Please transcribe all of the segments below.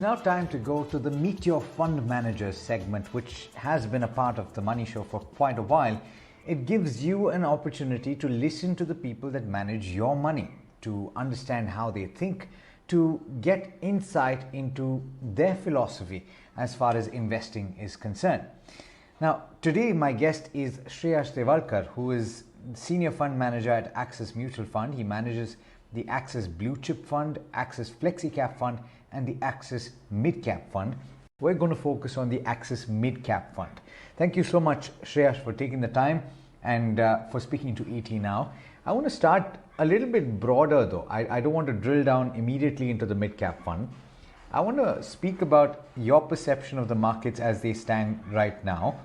Now time to go to the Meet Your Fund Manager segment, which has been a part of the Money Show for quite a while. It gives you an opportunity to listen to the people that manage your money, to understand how they think, to get insight into their philosophy as far as investing is concerned. Now, today my guest is Shreyas Devalkar, who is Senior Fund Manager at Axis Mutual Fund. He manages the Axis Blue Chip Fund, Axis Flexi Cap Fund, and the Axis Midcap Fund. We're going to focus on the Axis Midcap Fund. Thank you so much, Shreyas, for taking the time and for speaking to ET Now. I want to start a little bit broader, though. I don't want to drill down immediately into the Midcap Fund. I want to speak about your perception of the markets as they stand right now.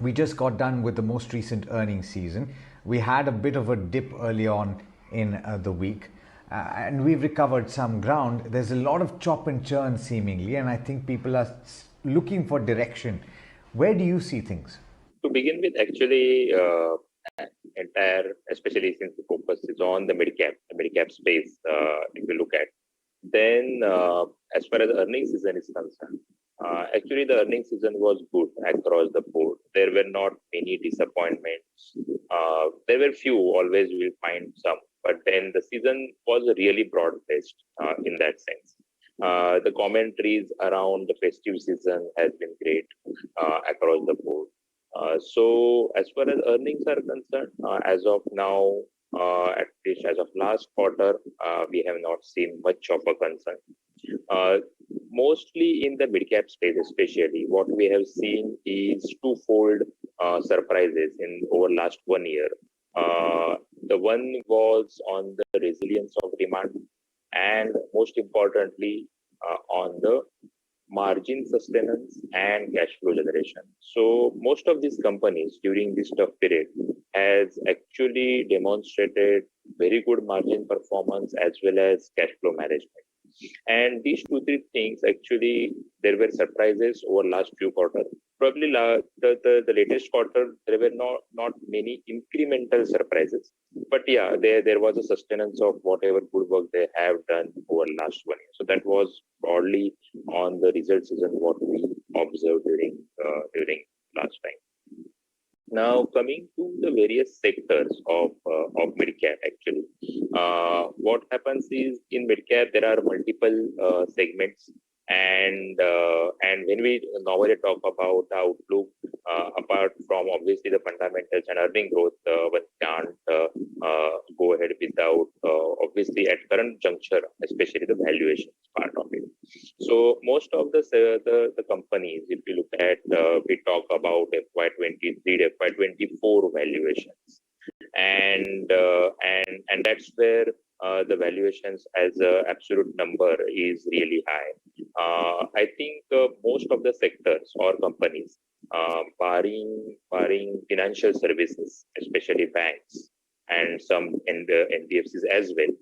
We just got done with the most recent earnings season. We had a bit of a dip early on in the week. And we've recovered some ground. There's a lot of chop and churn seemingly, and I think people are looking for direction. Where do you see things? To begin with, actually, especially since the focus is on the midcap space, if you look at, then as far as the earnings season is concerned, actually the earnings season was good across the board. There were not many disappointments. There were few, always you will find some. But then the season was really broad-based in that sense. The commentaries around the festive season has been great across the board. So as far as earnings are concerned, as of now, at least as of last quarter, we have not seen much of a concern. Mostly in the mid-cap space, especially, what we have seen is twofold surprises in over last 1 year. The one was on the resilience of demand, and most importantly, on the margin sustenance and cash flow generation. So most of these companies during this tough period has actually demonstrated very good margin performance as well as cash flow management. And these three things, actually, there were surprises over last few quarters. Probably the latest quarter, there were not many incremental surprises. But yeah, there was a sustenance of whatever good work they have done over last 1 year. So that was broadly on the result season what we observed during last time. Now coming to the various sectors of midcap, actually, what happens is in midcap there are multiple segments, and when we normally talk about the outlook, apart from obviously the fundamentals and earning growth, one can't go ahead without obviously at current juncture, especially the valuations part of it. So most of the companies, if you look at, we talk about FY23, FY24 valuations, and that's where the valuations as an absolute number is really high. I think most of the sectors or companies, barring financial services, especially banks and some in the NBFCs as well,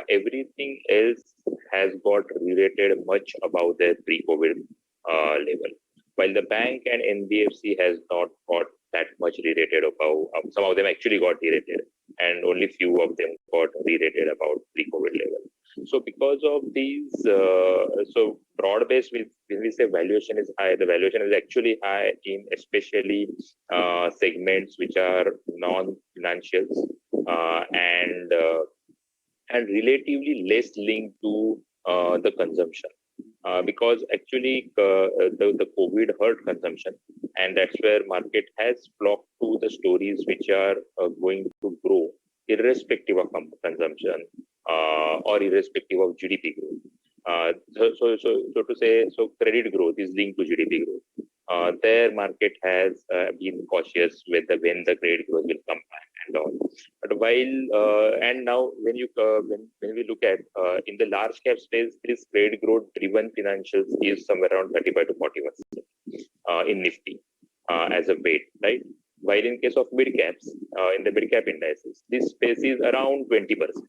everything else has got re-rated much above their pre-COVID level. While the bank and NBFC has not got that much re-rated above, some of them actually got re-rated, and only few of them got re-rated about pre-COVID level. So because of these, so broad-based, when we say valuation is high, the valuation is actually high in especially segments which are non-financials and relatively less linked to the consumption. Because actually the COVID hurt consumption, and that's where market has flocked to the stories which are going to grow irrespective of consumption or irrespective of GDP growth. So to say, so credit growth is linked to GDP growth. Their market has been cautious when the credit growth will come back and all. But while and now when we look at in the large cap space, this credit growth driven financials is somewhere around 35 to 40% in Nifty as a weight, right? While in case of mid caps, in the mid cap indices, this space is around 20%.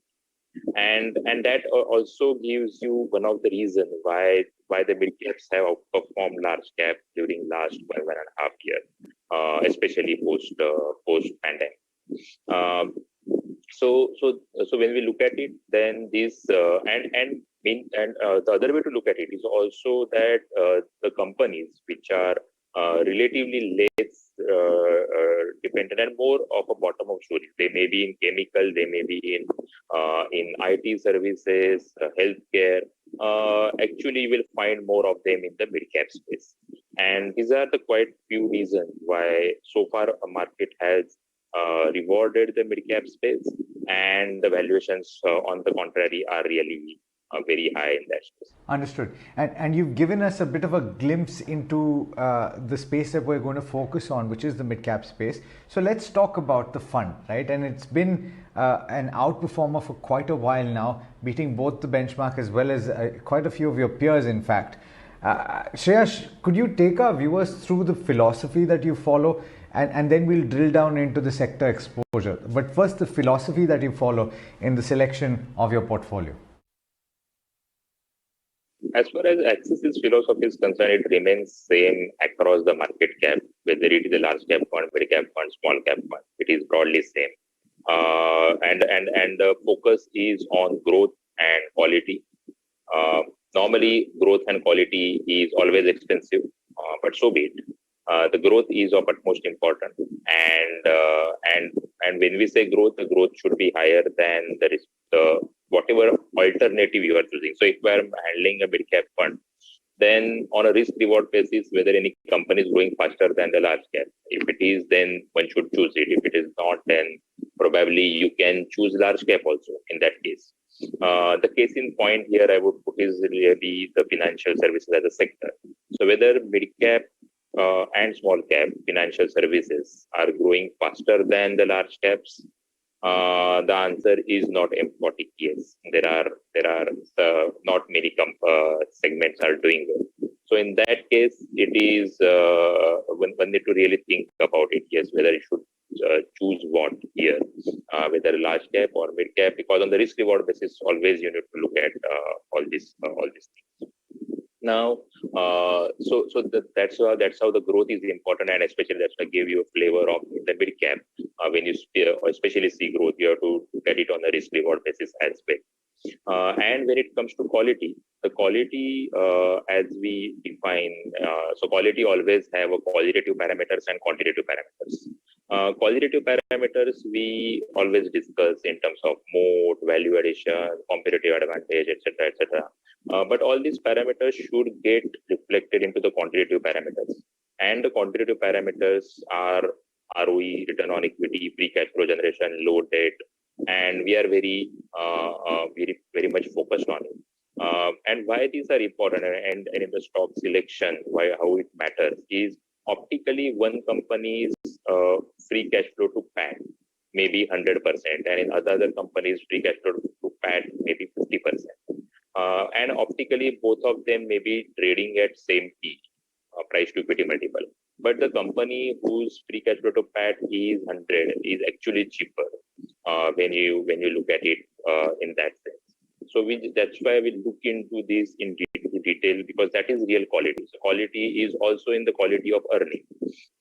And that also gives you one of the reasons why the mid caps have outperformed large cap during last 1.5 years, especially post pandemic. So when we look at it, then this and The other way to look at it is also that the companies which are relatively less dependent and more of a bottom of stories. They may be in chemical, they may be in IT services, healthcare. Actually, you will find more of them in the mid-cap space. And these are the quite few reasons why so far a market has rewarded the mid-cap space, and the valuations, on the contrary, are really very high in that space. Understood. And you've given us a bit of a glimpse into the space that we're going to focus on, which is the mid-cap space. So let's talk about the fund, right? And it's been an outperformer for quite a while now, beating both the benchmark as well as quite a few of your peers, in fact. Shreyas, could you take our viewers through the philosophy that you follow, and then we'll drill down into the sector exposure. But first, the philosophy that you follow in the selection of your portfolio. As far as Axis's philosophy is concerned, it remains same across the market cap, whether it is a large cap fund, mid cap fund, small cap fund. It is broadly same, and the focus is on growth and quality. Normally, growth and quality is always expensive, but so be it. The growth is of utmost importance, and when we say growth, the growth should be higher than the risk, whatever alternative you are choosing. So if we are handling a mid cap fund, then on a risk reward basis, whether any company is growing faster than the large cap, if it is, then one should choose it. If it is not, then probably you can choose large cap also in that case. The case in point here I would put is really the financial services as a sector. So whether mid cap and small cap financial services are growing faster than the large caps, the answer is not emphatic yes. There are not many segments are doing well. So in that case, it is one need to really think about it. Yes, whether you should choose what here, whether large cap or mid cap, because on the risk reward basis, always you need to look at all these things. Now, that's how the growth is important, and especially that's why I gave you a flavor of the mid cap. When you especially see growth, you have to look at it on a risk reward basis as well. And when it comes to quality, the quality as we define, so quality always have a qualitative parameters and quantitative parameters. Qualitative parameters we always discuss in terms of mode, value addition, competitive advantage, etc., etc. But all these parameters should get reflected into the quantitative parameters, and the quantitative parameters are ROE, return on equity, free cash flow generation, low debt, and we are very much focused on it. And why these are important, and in the stock selection, how it matters is optically one company's free cash flow to PAT maybe 100%, and in other companies free cash flow to PAT maybe 50%. And optically both of them may be trading at same P, price to equity multiple, but the company whose free cash flow to PAT is 100 is actually cheaper when you look at it in that sense. So that's why we look into this in detail, because that is real quality. So quality is also in the quality of earning,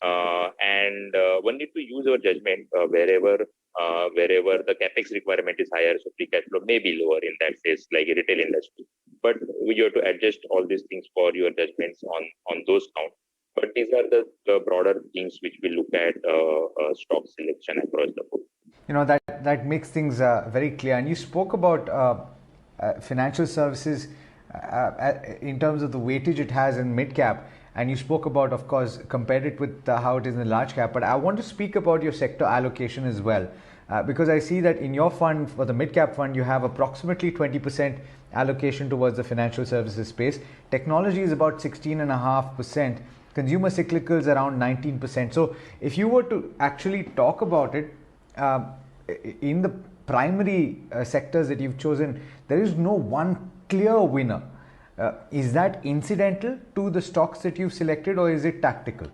and one need to use our judgment wherever the capex requirement is higher, so free cash flow may be lower in that case, like a retail industry. But you have to adjust all these things for your judgments on those counts. But these are the broader things which we look at stock selection across the board. You know, that makes things very clear. And you spoke about financial services in terms of the weightage it has in mid cap, and you spoke about, of course, compared it with how it is in the large cap. But I want to speak about your sector allocation as well, because I see that in your fund, for the mid cap fund, you have approximately 20% allocation towards the financial services space. Technology is about 16.5%. Consumer cyclicals around 19%. So if you were to actually talk about it, in the primary sectors that you've chosen, there is no one clear winner. Is that incidental to the stocks that you've selected, or is it tactical?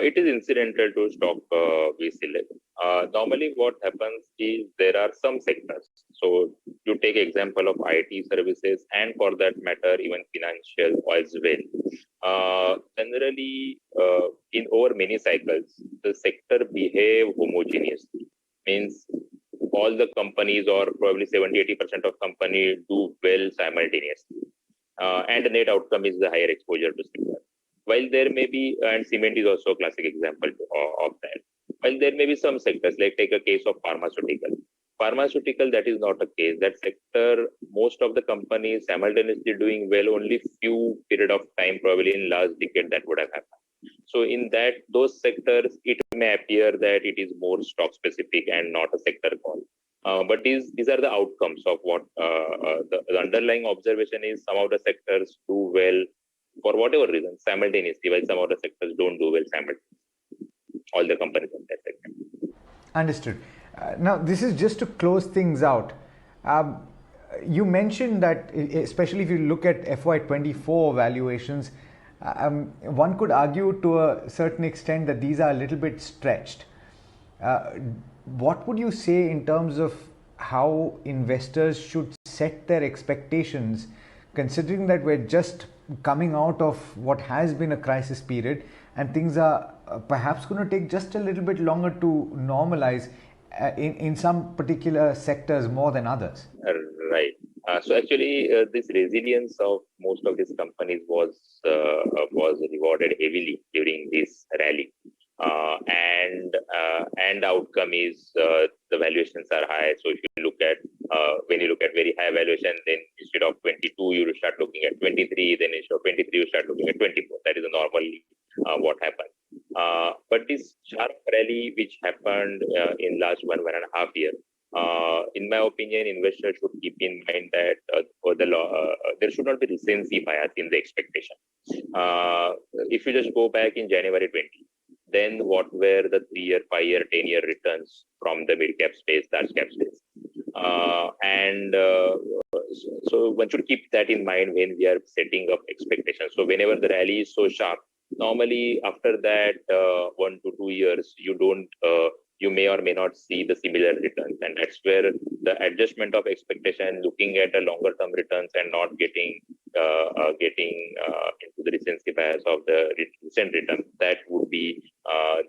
It is incidental to stock we select. Normally what happens is there are some sectors. So you take example of IT services, and for that matter even financial as well. Generally in over many cycles the sector behave homogeneously, means all the companies, or probably 70-80% of companies, do well simultaneously. And the net outcome is the higher exposure to sector. While there may be, and cement is also a classic example of that. While there may be some sectors, like take a case of pharmaceutical. Pharmaceutical, that is not a case. That sector, most of the companies simultaneously doing well, only few period of time, probably in last decade, that would have happened. So in those sectors, it may appear that it is more stock specific and not a sector call. But these are the outcomes of what the underlying observation is. Some of the sectors do well for whatever reason simultaneously, while some of the sectors don't do well simultaneously. All the companies in that sector. Understood. Now, this is just to close things out. You mentioned that, especially if you look at FY24 valuations, one could argue to a certain extent that these are a little bit stretched. What would you say in terms of how investors should set their expectations, considering that we're just coming out of what has been a crisis period and things are perhaps going to take just a little bit longer to normalize in some particular sectors more than others? Right. So actually, this resilience of most of these companies was rewarded heavily during this rally, and outcome is the valuations are high. So if you look at when you look at very high valuation, then instead of 22, you start looking at 23. Then instead of 23, you start looking at 24. That is normally what happened. But this sharp rally which happened in last 1.5 years. In my opinion, investors should keep in mind that there should not be recency bias in the expectation. If you just go back in January 20, then what were the 3-year, 5-year, 10-year returns from the mid-cap space, large cap space? So one should keep that in mind when we are setting up expectations. So whenever the rally is so sharp, normally after that 1 to 2 years, you may or may not see the similar returns, and that's where the adjustment of expectation, looking at a longer term returns and not getting into the recency bias of the recent return, that would be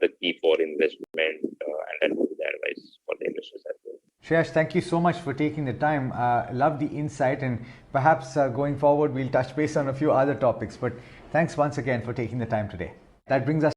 the key for investment, and that would be the advice for the investors as well. Shreyas, thank you so much for taking the time. Love the insight, and perhaps going forward we'll touch base on a few other topics, but thanks once again for taking the time today. That brings us